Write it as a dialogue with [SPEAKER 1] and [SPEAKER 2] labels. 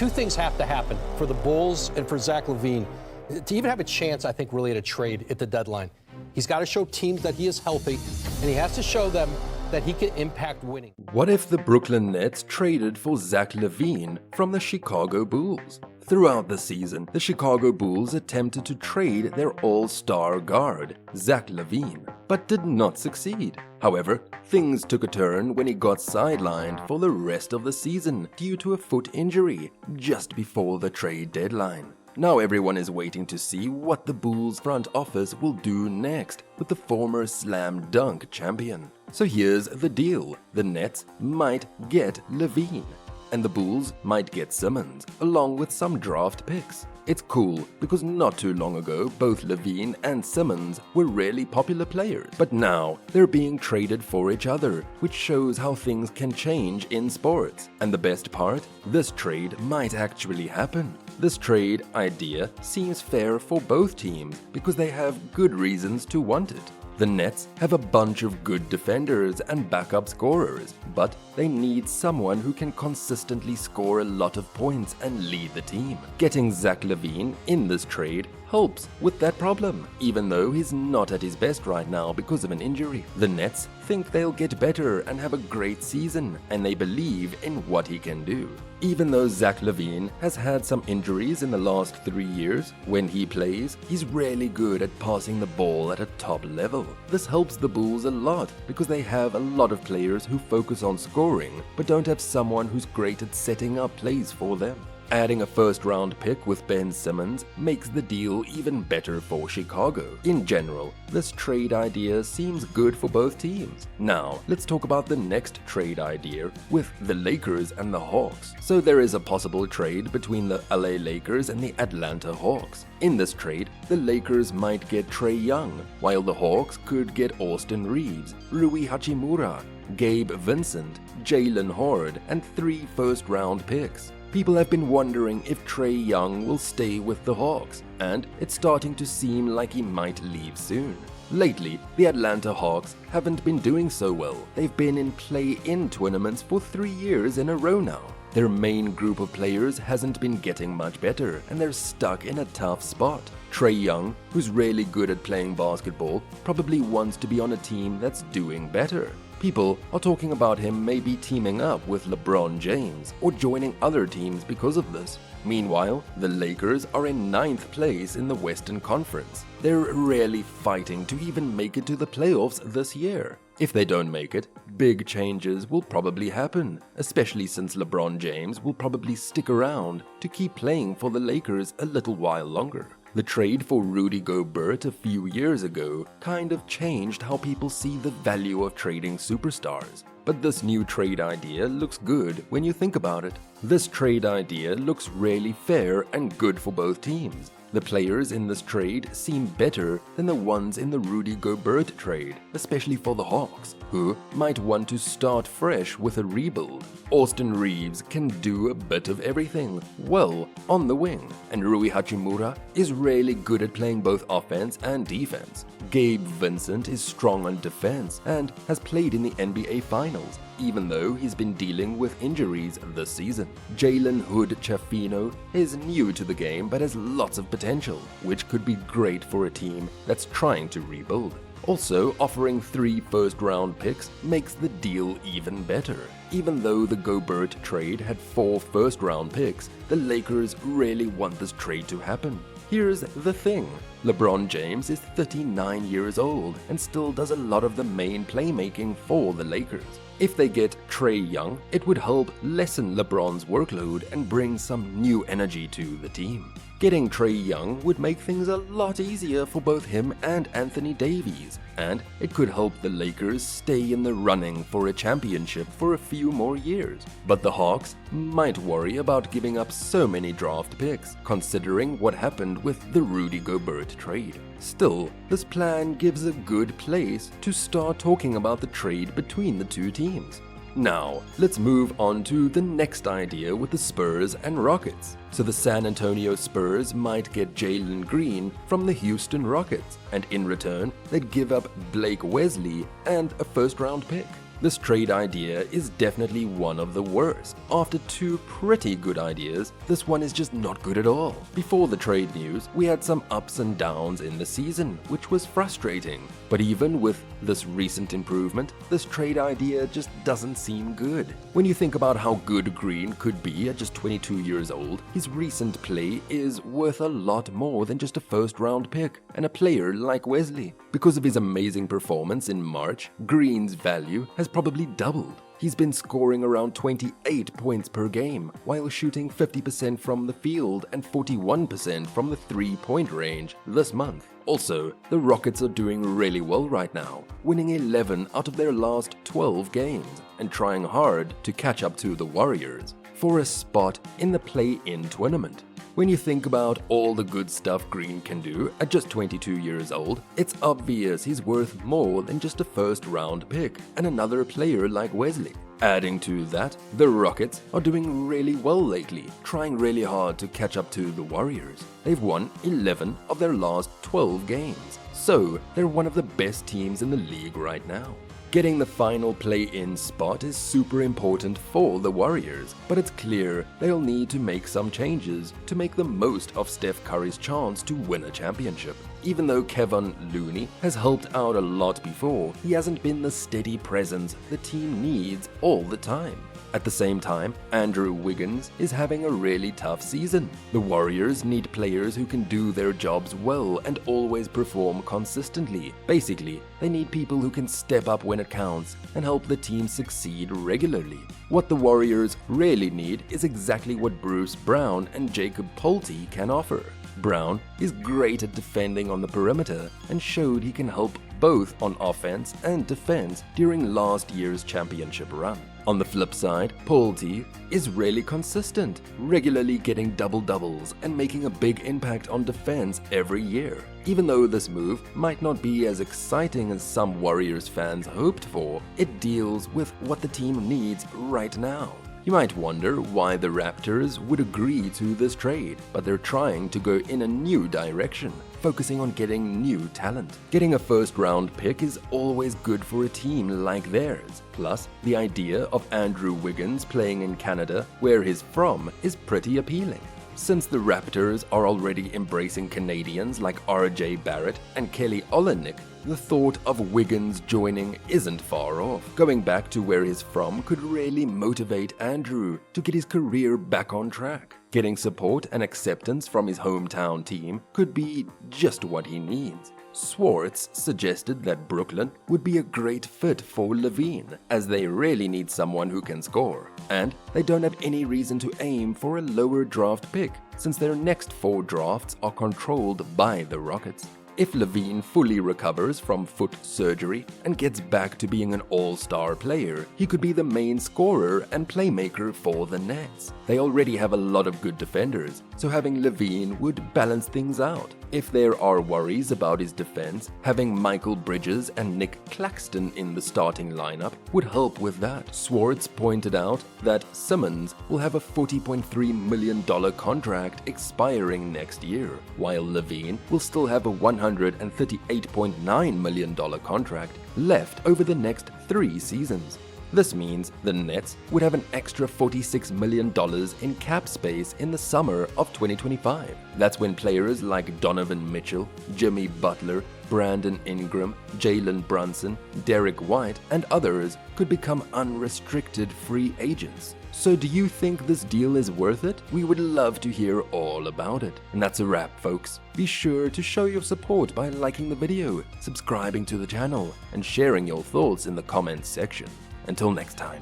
[SPEAKER 1] two things have to happen for the Bulls and for Zach LaVine to even have a chance, I think, really at a trade at the deadline. He's got to show teams that he is healthy, and he has to show them that he can impact winning.
[SPEAKER 2] What if the Brooklyn Nets traded for Zach LaVine from the Chicago Bulls? Throughout the season, the Chicago Bulls attempted to trade their all-star guard, Zach LaVine, but did not succeed. However, things took a turn when he got sidelined for the rest of the season due to a foot injury just before the trade deadline. Now everyone is waiting to see what the Bulls front office will do next with the former slam dunk champion. So here's the deal: the Nets might get LaVine, and the Bulls might get Simmons, along with some draft picks. It's cool because not too long ago, both LaVine and Simmons were really popular players. But now, they're being traded for each other, which shows how things can change in sports. And the best part? This trade might actually happen. This trade idea seems fair for both teams because they have good reasons to want it. The Nets have a bunch of good defenders and backup scorers, but they need someone who can consistently score a lot of points and lead the team. Getting Zach LaVine in this trade helps with that problem, even though he's not at his best right now because of an injury. The Nets think they'll get better and have a great season, and they believe in what he can do. Even though Zach LaVine has had some injuries in the last 3 years, when he plays, he's really good at passing the ball at a top level. This helps the Bulls a lot because they have a lot of players who focus on scoring but don't have someone who's great at setting up plays for them. Adding a first-round pick with Ben Simmons makes the deal even better for Chicago. In general, this trade idea seems good for both teams. Now, let's talk about the next trade idea with the Lakers and the Hawks. So there is a possible trade between the LA Lakers and the Atlanta Hawks. In this trade, the Lakers might get Trae Young, while the Hawks could get Austin Reeves, Rui Hachimura, Gabe Vincent, Jalen Horde, and 3 first-round picks. People have been wondering if Trae Young will stay with the Hawks, and it's starting to seem like he might leave soon. Lately, the Atlanta Hawks haven't been doing so well. They've been in play-in tournaments for 3 years in a row now. Their main group of players hasn't been getting much better, and they're stuck in a tough spot. Trae Young, who's really good at playing basketball, probably wants to be on a team that's doing better. People are talking about him maybe teaming up with LeBron James or joining other teams because of this. Meanwhile, the Lakers are in 9th place in the Western Conference. They're really fighting to even make it to the playoffs this year. If they don't make it, big changes will probably happen, especially since LeBron James will probably stick around to keep playing for the Lakers a little while longer. The trade for Rudy Gobert a few years ago kind of changed how people see the value of trading superstars. But this new trade idea looks good when you think about it. This trade idea looks really fair and good for both teams. The players in this trade seem better than the ones in the Rudy Gobert trade, especially for the Hawks, who might want to start fresh with a rebuild. Austin Reeves can do a bit of everything well on the wing, and Rui Hachimura is really good at playing both offense and defense. Gabe Vincent is strong on defense and has played in the NBA Finals, even though he's been dealing with injuries this season. Jalen Hood-Schifino is new to the game but has lots of potential, which could be great for a team that's trying to rebuild. Also, offering 3 first-round picks makes the deal even better. Even though the Gobert trade had 4 first-round picks, the Lakers really want this trade to happen. Here's the thing: LeBron James is 39 years old and still does a lot of the main playmaking for the Lakers. If they get Trae Young, it would help lessen LeBron's workload and bring some new energy to the team. Getting Trae Young would make things a lot easier for both him and Anthony Davis, and it could help the Lakers stay in the running for a championship for a few more years. But the Hawks might worry about giving up so many draft picks, considering what happened with the Rudy Gobert trade. Still, this plan gives a good place to start talking about the trade between the two teams. Now, let's move on to the next idea with the Spurs and Rockets. So the San Antonio Spurs might get Jalen Green from the Houston Rockets, and in return, they'd give up Blake Wesley and a first-round pick. This trade idea is definitely one of the worst. After two pretty good ideas, this one is just not good at all. Before the trade news, we had some ups and downs in the season, which was frustrating. But even with this recent improvement, this trade idea just doesn't seem good. When you think about how good Green could be at just 22 years old, his recent play is worth a lot more than just a first-round pick and a player like Wesley. Because of his amazing performance in March, Green's value has probably doubled. He's been scoring around 28 points per game, while shooting 50% from the field and 41% from the three-point range this month. Also, the Rockets are doing really well right now, winning 11 out of their last 12 games and trying hard to catch up to the Warriors for a spot in the play-in tournament. When you think about all the good stuff Green can do at just 22 years old, it's obvious he's worth more than just a first-round pick and another player like Wesley. Adding to that, the Rockets are doing really well lately, trying really hard to catch up to the Warriors. They've won 11 of their last 12 games, so they're one of the best teams in the league right now. Getting the final play-in spot is super important for the Warriors, but it's clear they'll need to make some changes to make the most of Steph Curry's chance to win a championship. Even though Kevon Looney has helped out a lot before, he hasn't been the steady presence the team needs all the time. At the same time, Andrew Wiggins is having a really tough season. The Warriors need players who can do their jobs well and always perform consistently. Basically, they need people who can step up when it counts and help the team succeed regularly. What the Warriors really need is exactly what Bruce Brown and Jacob Pulte can offer. Brown is great at defending on the perimeter and showed he can help both on offense and defense during last year's championship run. On the flip side, Pulte is really consistent, regularly getting double-doubles and making a big impact on defense every year. Even though this move might not be as exciting as some Warriors fans hoped for, it deals with what the team needs right now. You might wonder why the Raptors would agree to this trade, but they're trying to go in a new direction, focusing on getting new talent. Getting a first-round pick is always good for a team like theirs. Plus, the idea of Andrew Wiggins playing in Canada, where he's from, is pretty appealing. Since the Raptors are already embracing Canadians like RJ Barrett and Kelly Olynyk, the thought of Wiggins joining isn't far off. Going back to where he's from could really motivate Andrew to get his career back on track. Getting support and acceptance from his hometown team could be just what he needs. Swartz suggested that Brooklyn would be a great fit for LaVine, as they really need someone who can score, and they don't have any reason to aim for a lower draft pick, since their next 4 drafts are controlled by the Rockets. If LaVine fully recovers from foot surgery and gets back to being an all-star player, he could be the main scorer and playmaker for the Nets. They already have a lot of good defenders, so having LaVine would balance things out. If there are worries about his defense, having Michael Bridges and Nick Claxton in the starting lineup would help with that. Swartz pointed out that Simmons will have a $40.3 million contract expiring next year, while LaVine will still have a $138.9 million contract left over the next 3 seasons. This means the Nets would have an extra $46 million in cap space in the summer of 2025. That's when players like Donovan Mitchell, Jimmy Butler, Brandon Ingram, Jalen Brunson, Derek White, and others could become unrestricted free agents. So do you think this deal is worth it? We would love to hear all about it. And that's a wrap, folks. Be sure to show your support by liking the video, subscribing to the channel, and sharing your thoughts in the comments section. Until next time.